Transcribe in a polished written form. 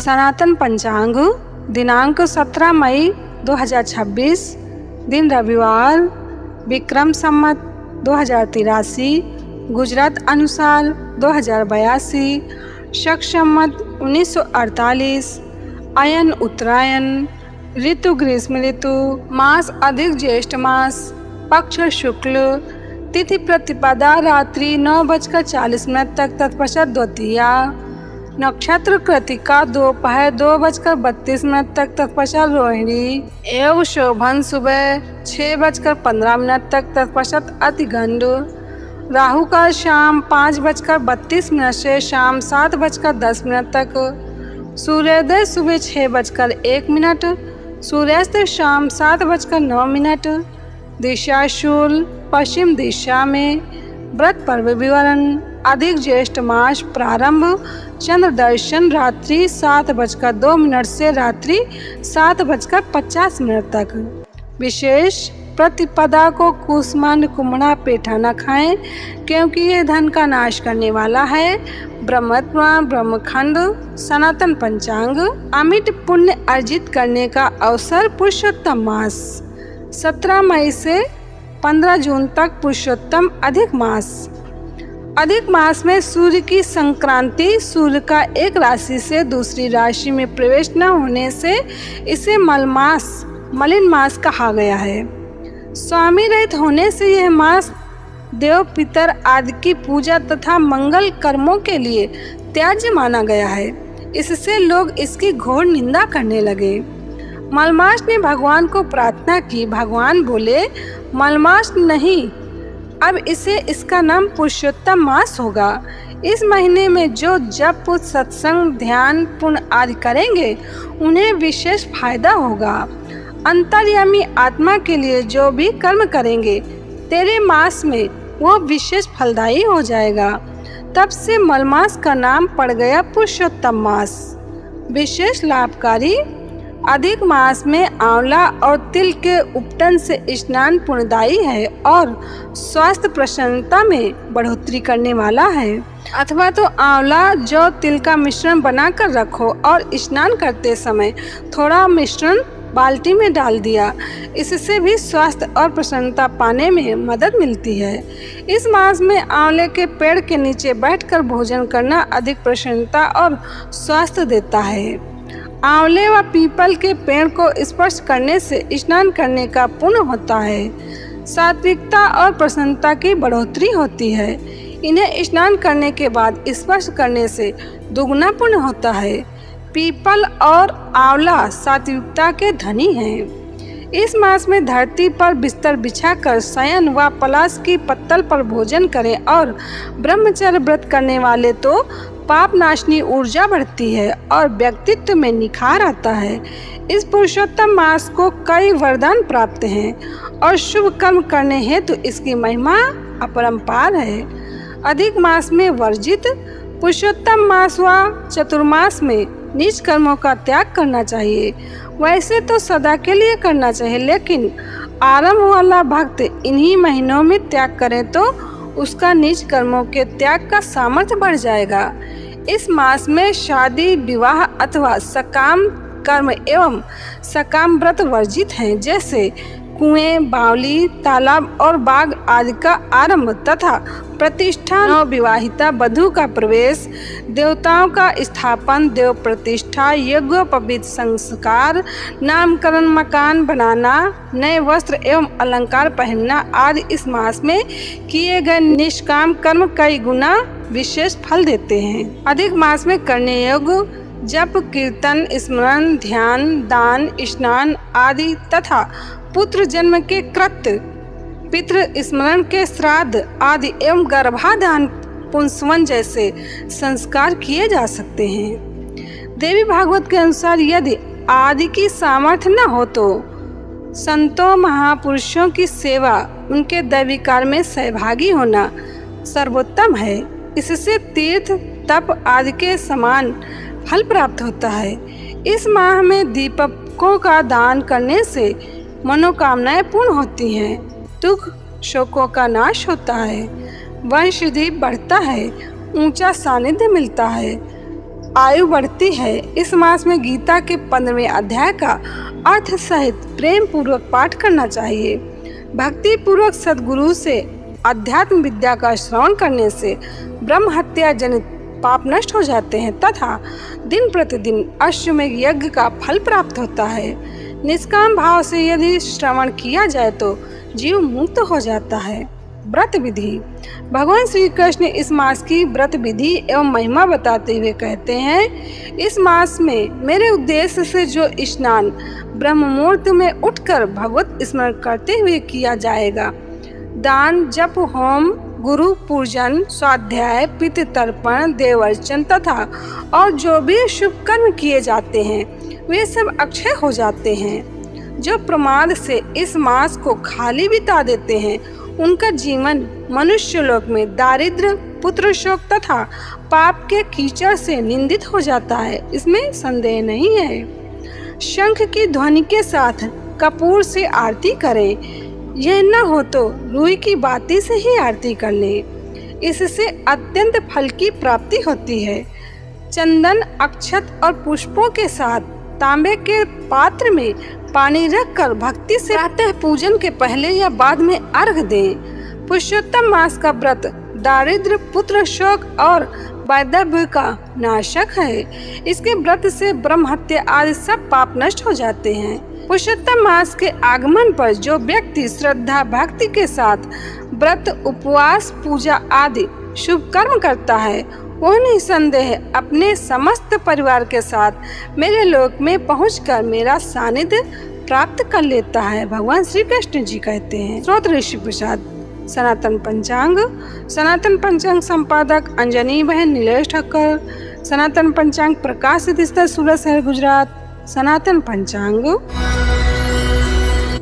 सनातन पंचांग दिनांक 17 मई 2026, दिन रविवार, विक्रम संवत 2083, गुजरात अनुसार 2082, शक संवत 1948, अयन उत्तरायण, ऋतु ग्रीष्म ऋतु, मास अधिक ज्येष्ठ मास, पक्ष शुक्ल, तिथि प्रतिपदा रात्रि 9:40 तक तत्पश्चात द्वितीया, नक्षत्र कृतिका दोपहर 2:32 तक तत्पश्चात रोहिणी, योग शोभन सुबह 6:15 तक तत्पश्चात अतिगंड, राहु काल शाम 5:32 से शाम 7:10 तक, सूर्योदय सुबह 6:01, सूर्यास्त शाम 7:09, दिशा शूल पश्चिम दिशा में, व्रत पर्व विवरण, अधिक ज्येष्ठ मास प्रारंभ चंद्र दर्शन रात्रि 7:02 से रात्रि 7:50 तक। विशेष प्रतिपदा को कुष्मांड कुम्हड़ा पेठा न खाएं, क्योंकि यह धन का नाश करने वाला है। ब्रह्मत्व ब्रह्मखंड सनातन पंचांग अमिट पुण्य अर्जित करने का अवसर पुरुषोत्तम मास 17 मई से 15 जून तक पुरुषोत्तम अधिक मास। अधिक मास में सूर्य की संक्रांति, सूर्य का एक राशि से दूसरी राशि में प्रवेश न होने से इसे मलिन मास कहा गया है। स्वामी रहित होने से यह मास देव पितर आदि की पूजा तथा मंगल कर्मों के लिए त्याज्य माना गया है। इससे लोग इसकी घोर निंदा करने लगे। मलमास ने भगवान को प्रार्थना की। भगवान बोले, मलमास नहीं, अब इसका नाम पुरुषोत्तम मास होगा। इस महीने में जो जप सत्संग ध्यान पुण्य आदि करेंगे उन्हें विशेष फायदा होगा। अंतर्यामी आत्मा के लिए जो भी कर्म करेंगे तेरे मास में वो विशेष फलदायी हो जाएगा। तब से मलमास का नाम पड़ गया पुरुषोत्तम मास। विशेष लाभकारी अधिक मास में आंवला और तिल के उपटन से स्नान पुण्यदायी है और स्वास्थ्य प्रसन्नता में बढ़ोतरी करने वाला है। अथवा तो आंवला जौ तिल का मिश्रण बनाकर रखो और स्नान करते समय थोड़ा मिश्रण बाल्टी में डाल दिया। इससे भी स्वास्थ्य और प्रसन्नता पाने में मदद मिलती है। इस मास में आंवले के पेड़ के नीचे बैठकर भोजन करना अधिक प्रसन्नता और स्वास्थ्य देता है। आंवले व पीपल के पेड़ को स्पर्श करने से स्नान करने का पुण्य होता है। सात्विकता और प्रसन्नता की बढ़ोतरी होती है। इन्हें स्नान करने के बाद स्पर्श करने से दुगना पुण्य होता है। पीपल और आंवला सात्विकता के धनी हैं। इस मास में धरती पर बिस्तर बिछाकर शयन व पलाश की पत्तल पर भोजन करें और ब्रह्मचर्य व्रत करने वाले तो पाप नाशनी ऊर्जा बढ़ती है और व्यक्तित्व में निखार आता है। इस पुरुषोत्तम मास को कई वरदान प्राप्त हैं और शुभ कर्म करने हेतु इसकी महिमा अपरंपार है। अधिक मास में वर्जित पुरुषोत्तम मास व चतुर्मास में नीच कर्मों का त्याग करना चाहिए। वैसे तो सदा के लिए करना चाहिए, लेकिन आरंभ वाला भक्त इन्हीं महीनों में त्याग करे तो उसका नीच कर्मों के त्याग का सामर्थ्य बढ़ जाएगा। इस मास में शादी विवाह अथवा सकाम कर्म एवं सकाम व्रत वर्जित हैं, जैसे कुएं, बावली, तालाब और बाग आदि का आरंभ तथा प्रतिष्ठा, नवविवाहिता वधू का प्रवेश, देवताओं का स्थापन, देव प्रतिष्ठा, यज्ञोपवीत संस्कार, नामकरण, मकान बनाना, नए वस्त्र एवं अलंकार पहनना आदि इस मास में किए गए निष्काम कर्म कई गुना विशेष फल देते हैं। अधिक मास में करने योग्य जप, कीर्तन, स्मरण, ध्यान, दान, स्नान आदि तथा पुत्र जन्म के कृत्य, पितृ स्मरण के श्राद्ध आदि एवं गर्भाधान, पुंसवन जैसे संस्कार किए जा सकते हैं। देवी भागवत के अनुसार यदि आदि की सामर्थ्य न हो तो संतों महापुरुषों की सेवा, उनके दैवी कार्य में सहभागी होना सर्वोत्तम है। इससे तीर्थ, तप आदि के समान फल प्राप्त होता है। इस माह में दीपकों का दान करने से मनोकामनाएं पूर्ण होती हैं, दुख शोकों का नाश होता है, वंशवृद्धि बढ़ता है, ऊंचा सानिध्य मिलता है आयु बढ़ती है। इस मास में गीता के 15वें अध्याय का अर्थ सहित प्रेम पूर्वक पाठ करना चाहिए। भक्ति पूर्वक सद्गुरु से अध्यात्म विद्या का श्रवण करने से ब्रह्म हत्या जनित पाप नष्ट हो जाते हैं तथा दिन प्रतिदिन अश्वमेध यज्ञ का फल प्राप्त होता है। निष्काम भाव से यदि श्रवण किया जाए तो जीव मुक्त हो जाता है। व्रत विधि। भगवान श्री कृष्ण इस मास की व्रत विधि एवं महिमा बताते हुए कहते हैं, इस मास में मेरे उद्देश्य से जो स्नान ब्रह्म मुहूर्त में उठकर भगवत स्मरण करते हुए किया जाएगा, दान, जप, होम, गुरु पूजन, स्वाध्याय, पितृ तर्पण, देवर्चन तथा और जो भी शुभ कर्म किए जाते हैं वे सब अक्षय हो जाते हैं। जो प्रमाद से इस मास को खाली बिता देते हैं उनका जीवन मनुष्य लोक में दारिद्र्य, पुत्र शोक तथा पाप के कीचड़ से निंदित हो जाता है, इसमें संदेह नहीं है। शंख की ध्वनि के साथ कपूर से आरती करें। यह न हो तो रुई की बाती से ही आरती कर लें। इससे अत्यंत फल की प्राप्ति होती है। चंदन, अक्षत और पुष्पों के साथ तांबे के पात्र में पानी रखकर भक्ति से प्रातः पूजन के पहले या बाद में अर्घ दें। पुरुषोत्तम मास का व्रत दारिद्र्य, पुत्र शोक और वैधव्य का नाशक है। इसके व्रत से ब्रह्म हत्या आदि सब पाप नष्ट हो जाते हैं। पुरुषोत्तम मास के आगमन पर जो व्यक्ति श्रद्धा भक्ति के साथ व्रत, उपवास, पूजा आदि शुभ कर्म करता है वह निसंदेह अपने समस्त परिवार के साथ मेरे लोक में पहुंचकर मेरा सानिध्य प्राप्त कर लेता है। भगवान श्री कृष्ण जी कहते हैं। स्रोत ऋषि प्रसाद। सनातन पंचांग। सनातन पंचांग संपादक अंजनी बहन नीलेश ठक्कर। सनातन पंचांग प्रकाशित स्थल सूरत शहर गुजरात। सनातन पंचांग।